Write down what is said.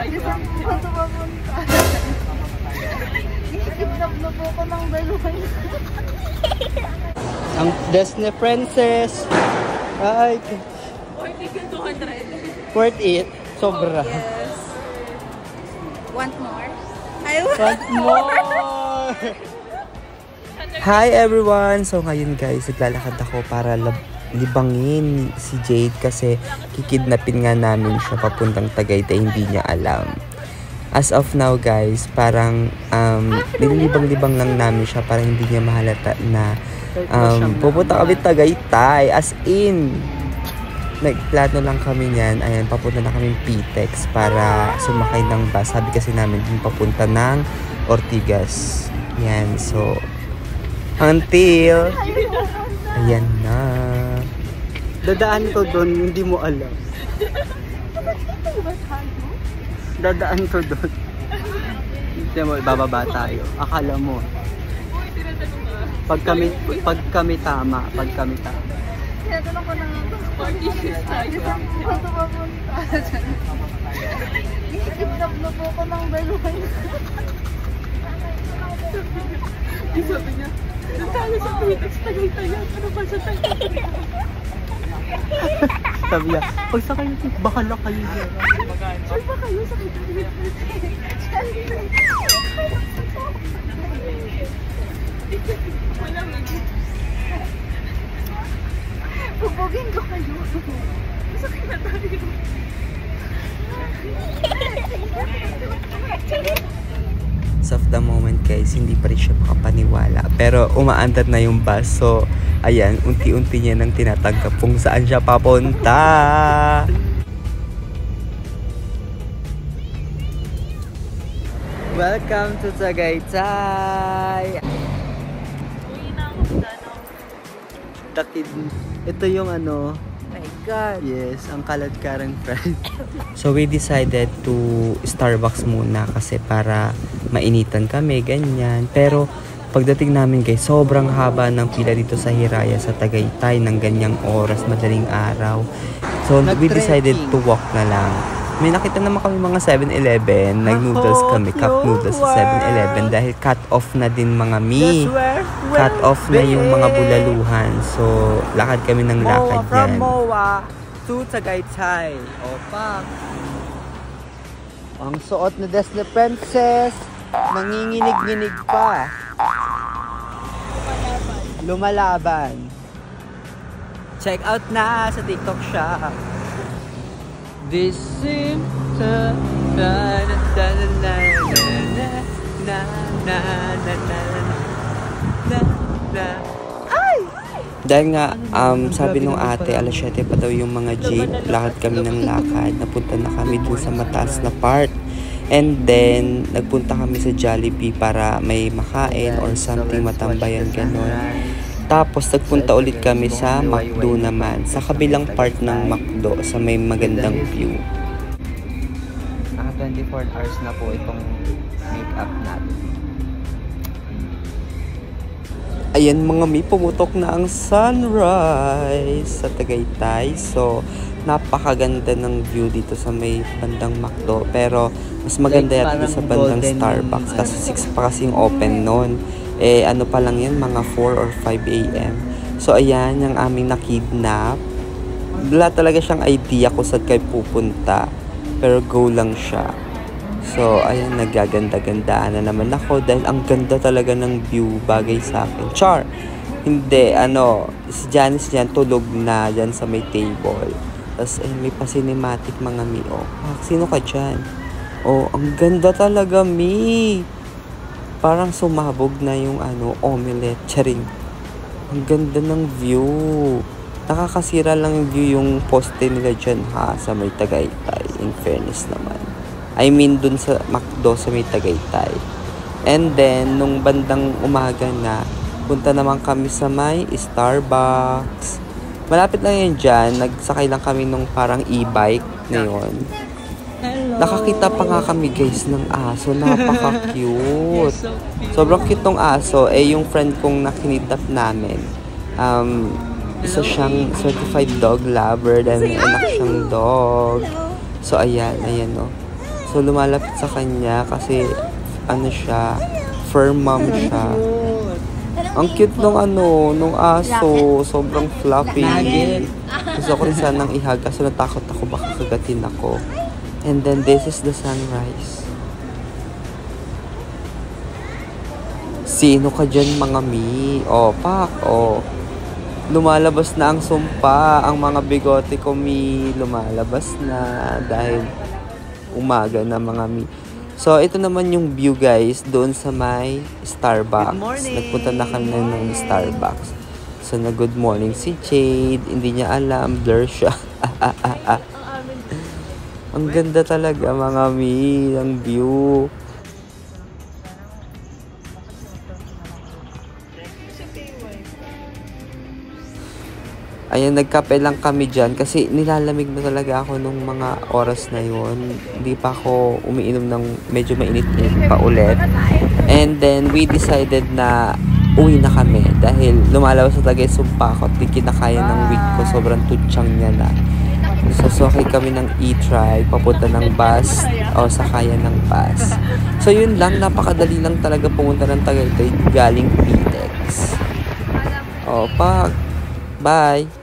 Saan po ito papunta? Kidnap na po ko ng dalawa. Ang Disney Princess. Ay. Worth it. Sobra. Yes. Want more? I Want more! Hi everyone! So ngayon guys, naglalakad ako para libangin si Jade kasi kikidnapin nga namin siya papuntang Tagaytay, hindi niya alam. As of now guys, parang nililibang-libang lang namin siya para hindi niya mahalata na pupunta kami Tagaytay. As in, nagplano lang kami niyan. Ayan, papunta na kami Pitex para sumakay ng bus. Sabi kasi namin din papunta ng Ortigas. Yan, so until ayan na. Dadaan ko doon, hindi mo alam. Dadaan ko doon. Hindi mo, bababa tayo. Akala mo. Pag kami tama. Tinatanong ko na nga ito. Saan po ito papunta? Kidnap na po ko ng dalawa. Sabi niya, nagtalo sa Pitex, Tagaytayan. Ano ba sa Tagaytayan? Sabi niya, pagsakay natin, bakala kayo dyan. Ay ba kayo sa Tagaytayan? Wala mo. Bubugin ko kayo. Masakit na tayo. So of the moment guys, hindi pa rin siya makapaniwala. Pero umaandar na yung bus. So, ayan, unti-unti niya nang tinatanggap kung saan siya papunta. Welcome to Tagaytay! Uwi na ako sa Takid. Ito yung ano. My God. Yes, ang kaladkarang friend. So we decided to Starbucks muna kasi para mainitan kami, ganyan. Pero pagdating namin guys, sobrang haba ng pila dito sa Hiraya sa Tagaytay ng ganyang oras, madaling araw. So we decided to walk na lang. May nakita naman kami mga 7-Eleven, nag-noodles kami, cup noodles sa 7-Eleven dahil cut off na din mga cut off na yung mga bulaluhan. So, lakad kami ng lakad From yan. MOA to Tagaytay. Opa. Ang suot na Disney Princess, nanginginig-nginig pa. Lumalaban. Check out na sa TikTok shop. This seems to Dahil nga, sabi nung ate, alas 7 pa daw yung mga jeep. Lakad kami ng lakad. Napunta na kami dun sa mataas na part. And then, nagpunta kami sa Jollibee para may makain or something, matambayan, gano'n. Tapos, nagpunta ulit kami sa McDo naman. Sa kabilang part ng McDo, sa may magandang view. Naka 24 hours na po itong make-up natin. Ayan mga mi, pumutok na ang sunrise sa Tagaytay. So, napakaganda ng view dito sa may bandang McDo. Pero, mas maganda yata sa bandang Starbucks. Kasi 6 pa kasing open noon. Eh, ano pa lang yan, mga 4 or 5 a.m. So, ayan, yung aming nakidnap. Wala talaga siyang idea kung saan kayo pupunta. Pero go lang siya. So, ayan, nagaganda-gandaan na naman ako dahil ang ganda talaga ng view, bagay sa akin. Char! Hindi, si Janice dyan, tulog na dyan sa may table. Tapos, may pa-cinematic mga mi. Oh, sino ka dyan? Oh, ang ganda talaga, mi! Parang sumabog na yung omelette. Charing. Ang ganda ng view. Nakakasira lang yung view yung poste nila dyan ha, sa may Tagaytay. In fairness naman. I mean, dun sa McDo sa may Tagaytay. And then, nung bandang umaga na, punta naman kami sa may Starbucks. Malapit lang yan dyan. Nagsakay lang kami nung parang e-bike na yun. Nakakita pa nga kami guys ng aso. Napaka-cute. Sobrang cute ng aso. Eh, yung friend kong nakinidnap namin, isa siyang certified dog lover dahil may anak siyang dog. So, ayan, oh. So, lumalapit sa kanya kasi, ano siya, fur mom siya. Ang cute nung nung aso. Sobrang fluffy. Gusto ko rin sanang ihag kasi natakot ako baka kagatin ako. And then, this is the sunrise. Sino ka dyan, mga mi? Oh, pak. Oh. Lumalabas na ang sumpa. Ang mga bigote ko, mi. Lumalabas na. Dahil umaga na, mga mi. So, ito naman yung view, guys. Doon sa may Starbucks. Nagpunta na kami ng Starbucks. So, na good morning si Jade. Hindi niya alam. Blur siya. Ang ganda talaga, mga mi. Ang view. Ayan, nagkape lang kami dyan kasi nilalamig na talaga ako nung mga oras na yun. Hindi pa ako umiinom ng medyo mainit-init pa ulit. And then, we decided na uwi na kami dahil lumalabas sa Tagay Sumpa ako at di kinakaya ng week ko. Sobrang tutsang niya na. So, sakay kami ng e-trike, papunta ng bus o sakayan ng bus. So, yun lang. Napakadali lang talaga pumunta ng Tagaytay galing PTEX. O, bye!